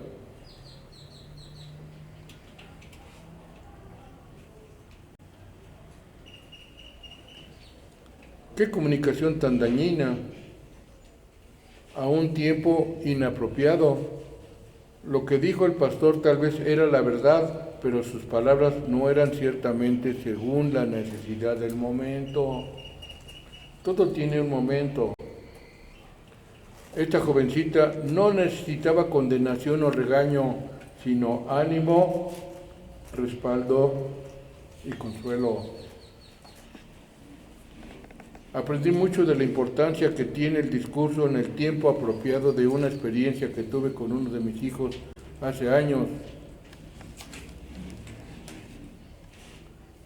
¿Qué comunicación tan dañina a un tiempo inapropiado? Lo que dijo el pastor tal vez era la verdad, pero sus palabras no eran ciertamente según la necesidad del momento. Todo tiene un momento. Esta jovencita no necesitaba condenación o regaño, sino ánimo, respaldo y consuelo. Aprendí mucho de la importancia que tiene el discurso en el tiempo apropiado de una experiencia que tuve con uno de mis hijos hace años.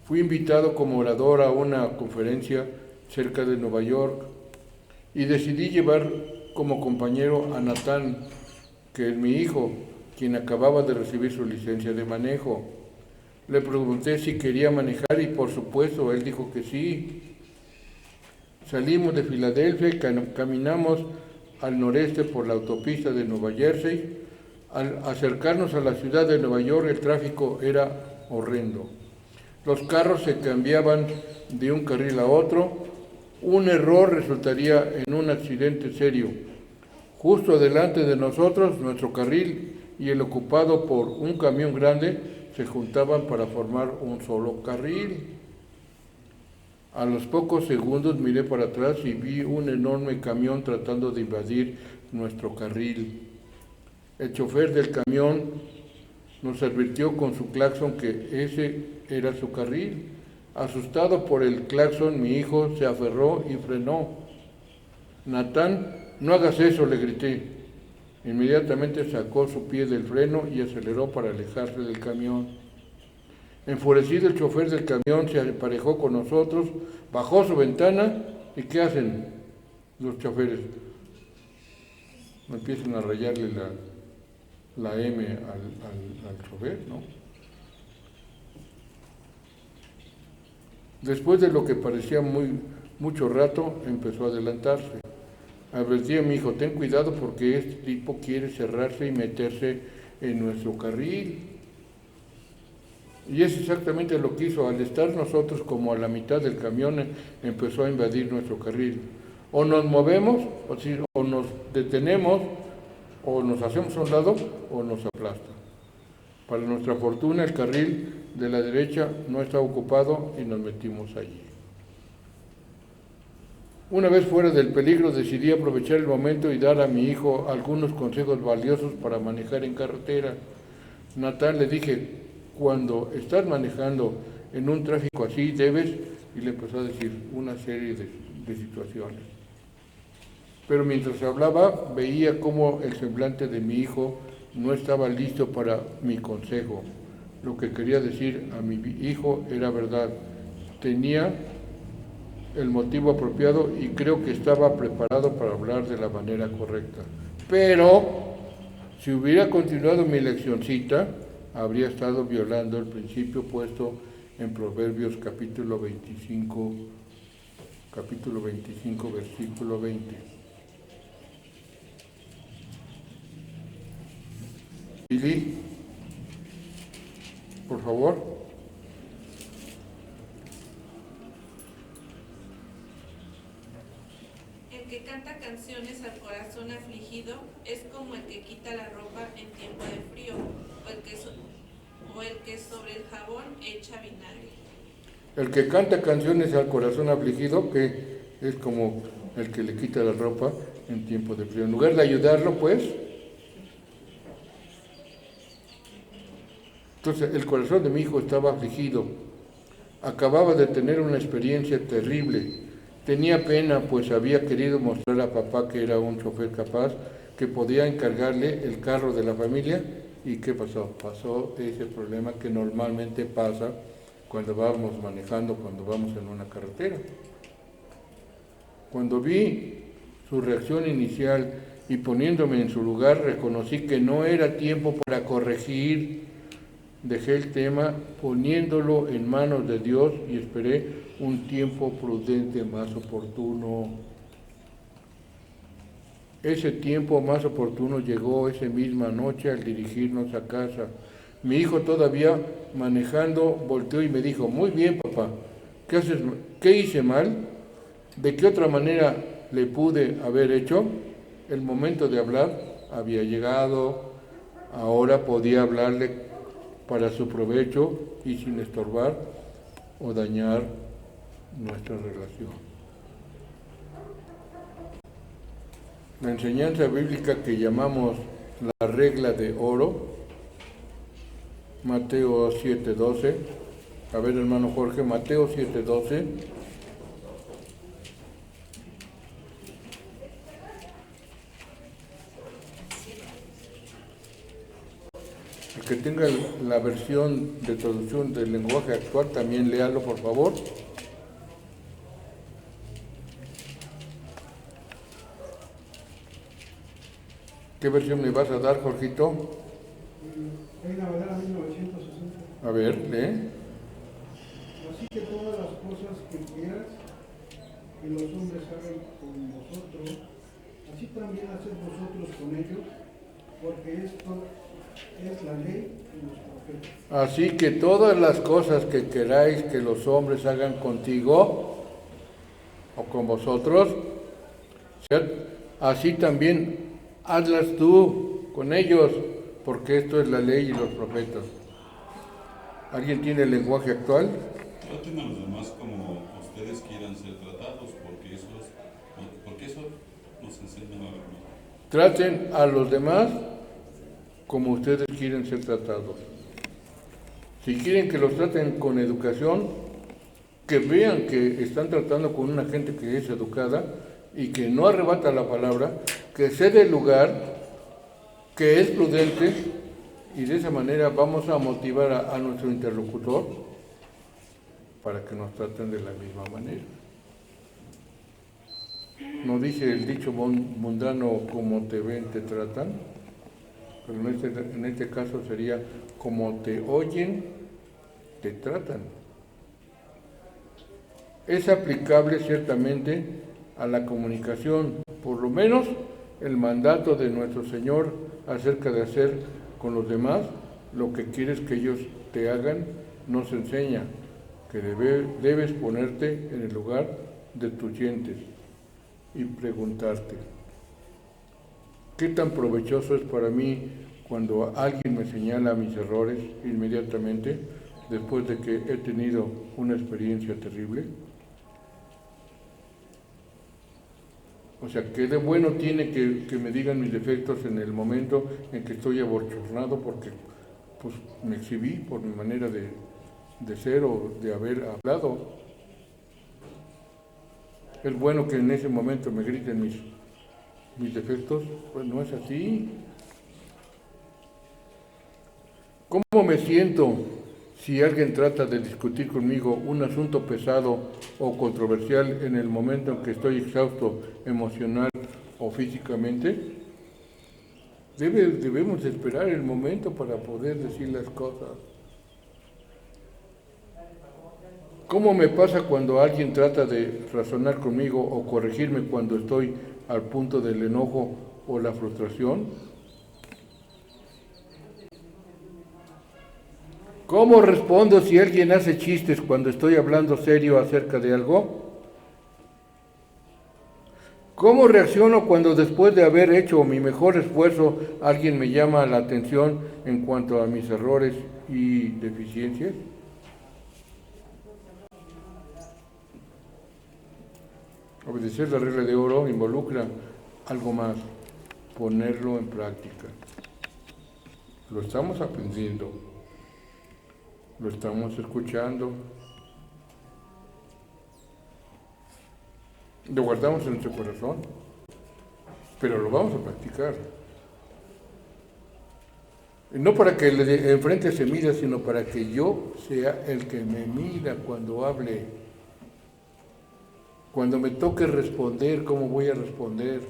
Fui invitado como orador a una conferencia cerca de Nueva York y decidí llevar como compañero a Natán, que es mi hijo, quien acababa de recibir su licencia de manejo. Le pregunté si quería manejar y por supuesto él dijo que sí. Salimos de Filadelfia y caminamos al noreste por la autopista de Nueva Jersey. Al acercarnos a la ciudad de Nueva York, el tráfico era horrendo. Los carros se cambiaban de un carril a otro. Un error resultaría en un accidente serio. Justo delante de nosotros, nuestro carril y el ocupado por un camión grande se juntaban para formar un solo carril. A los pocos segundos miré para atrás y vi un enorme camión tratando de invadir nuestro carril. El chofer del camión nos advirtió con su claxon que ese era su carril. Asustado por el claxon, mi hijo se aferró y frenó. Natán, no hagas eso, le grité. Inmediatamente sacó su pie del freno y aceleró para alejarse del camión. Enfurecido, el chofer del camión se emparejó con nosotros, bajó su ventana y ¿qué hacen los choferes? Empiezan a rayarle la M al chofer, ¿no? Después de lo que parecía mucho rato, empezó a adelantarse. Advertí a mi hijo: ten cuidado porque este tipo quiere cerrarse y meterse en nuestro carril. Y es exactamente lo que hizo. Al estar nosotros como a la mitad del camión, empezó a invadir nuestro carril. O nos movemos, o nos detenemos, o nos hacemos a un lado, o nos aplasta. Para nuestra fortuna, el carril de la derecha no estaba ocupado y nos metimos allí. Una vez fuera del peligro, decidí aprovechar el momento y dar a mi hijo algunos consejos valiosos para manejar en carretera. Natán, le dije: cuando estás manejando en un tráfico así, debes, y le empezó a decir una serie de situaciones. Pero mientras hablaba, veía cómo el semblante de mi hijo no estaba listo para mi consejo. Lo que quería decir a mi hijo era verdad. Tenía el motivo apropiado y creo que estaba preparado para hablar de la manera correcta. Pero, si hubiera continuado mi leccioncita, habría estado violando el principio puesto en Proverbios capítulo 25, versículo 20. Lili, por favor. El que canta canciones al corazón afligido es como el que quita la ropa en tiempo de frío, o el que sobre el jabón echa vinagre. El que canta canciones al corazón afligido, que Es como el que le quita la ropa en tiempo de frío. En lugar de ayudarlo, pues, entonces el corazón de mi hijo estaba afligido. Acababa de tener una experiencia terrible. Tenía pena, pues había querido mostrar a papá que era un chofer capaz, que podía encargarle el carro de la familia. ¿Y qué pasó? Pasó ese problema que normalmente pasa cuando vamos manejando, cuando vamos en una carretera. Cuando vi su reacción inicial y poniéndome en su lugar, reconocí que no era tiempo para corregir. Dejé el tema poniéndolo en manos de Dios y esperé un tiempo prudente más oportuno. Ese tiempo más oportuno llegó esa misma noche al dirigirnos a casa. Mi hijo todavía manejando volteó y me dijo: muy bien, papá, ¿qué hice mal? ¿De qué otra manera le pude haber hecho? El momento de hablar había llegado, ahora podía hablarle para su provecho y sin estorbar o dañar nuestra relación. La enseñanza bíblica que llamamos la regla de oro, Mateo 7:12. A ver, hermano Jorge, Mateo 7:12. El que tenga la versión de traducción del lenguaje actual, también léalo, por favor. ¿Qué versión me vas a dar, Jorgito? Reina Valera 1960. A ver, lee. Así que todas las cosas que quieras que los hombres hagan con vosotros, así también haced vosotros con ellos, porque esto es la ley y los profetas. Así que todas las cosas que queráis que los hombres hagan contigo o con vosotros, así también hazlas tú con ellos, porque esto es la ley y los profetas. ¿Alguien tiene el lenguaje actual? Traten a los demás como ustedes quieran ser tratados, porque eso nos enseña la Biblia. Traten a los demás como ustedes quieren ser tratados. Si quieren que los traten con educación, que vean que están tratando con una gente que es educada y que no arrebata la palabra, que cede el lugar, que es prudente, y de esa manera vamos a motivar a nuestro interlocutor para que nos traten de la misma manera. No dice el dicho mundano: como te ven, te tratan, pero en este caso sería: como te oyen, te tratan. Es aplicable ciertamente a la comunicación, por lo menos el mandato de nuestro Señor acerca de hacer con los demás lo que quieres que ellos te hagan, nos enseña que debes ponerte en el lugar de tus oyentes y preguntarte: ¿qué tan provechoso es para mí cuando alguien me señala mis errores inmediatamente después de que he tenido una experiencia terrible? O sea, ¿qué de bueno tiene que me digan mis defectos en el momento en que estoy abochornado porque pues me exhibí por mi manera de ser o de haber hablado? ¿Es bueno que en ese momento me griten mis defectos? Pues no es así. ¿Cómo me siento si alguien trata de discutir conmigo un asunto pesado o controversial en el momento en que estoy exhausto emocional o físicamente? Debemos esperar el momento para poder decir las cosas. ¿Cómo me pasa cuando alguien trata de razonar conmigo o corregirme cuando estoy al punto del enojo o la frustración? ¿Cómo respondo si alguien hace chistes cuando estoy hablando serio acerca de algo? ¿Cómo reacciono cuando después de haber hecho mi mejor esfuerzo alguien me llama la atención en cuanto a mis errores y deficiencias? Obedecer la regla de oro involucra algo más, ponerlo en práctica. Lo estamos aprendiendo, lo estamos escuchando, lo guardamos en nuestro corazón, pero lo vamos a practicar. No para que el de enfrente se mire, sino para que yo sea el que me mira cuando hable. Cuando me toque responder, ¿cómo voy a responder?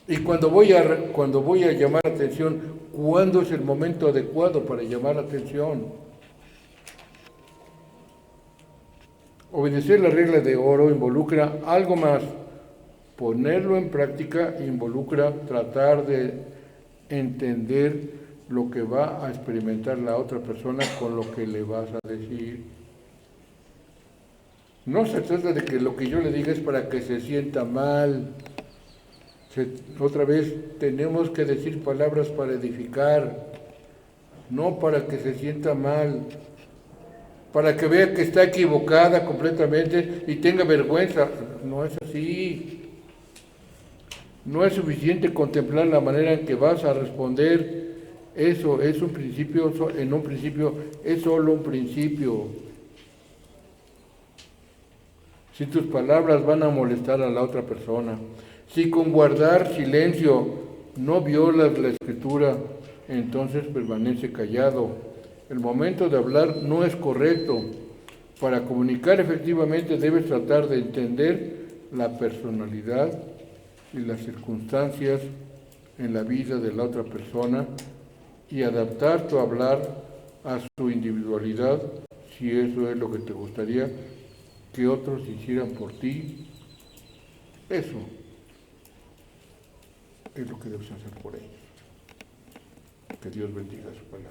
Y cuando voy a llamar atención, ¿cuándo es el momento adecuado para llamar atención? Obedecer la regla de oro involucra algo más. Ponerlo en práctica involucra tratar de entender lo que va a experimentar la otra persona con lo que le vas a decir. No se trata de que lo que yo le diga es para que se sienta mal. Otra vez, tenemos que decir palabras para edificar, no para que se sienta mal, para que vea que está equivocada completamente y tenga vergüenza. No es así. No es suficiente contemplar la manera en que vas a responder. Eso es un principio, en un principio es solo un principio. Si tus palabras van a molestar a la otra persona, si con guardar silencio no violas la escritura, entonces permanece callado. El momento de hablar no es correcto. Para comunicar efectivamente debes tratar de entender la personalidad y las circunstancias en la vida de la otra persona y adaptar tu hablar a su individualidad, si eso es lo que te gustaría que otros hicieran por ti. Eso es lo que debes hacer por ellos. Que Dios bendiga su palabra.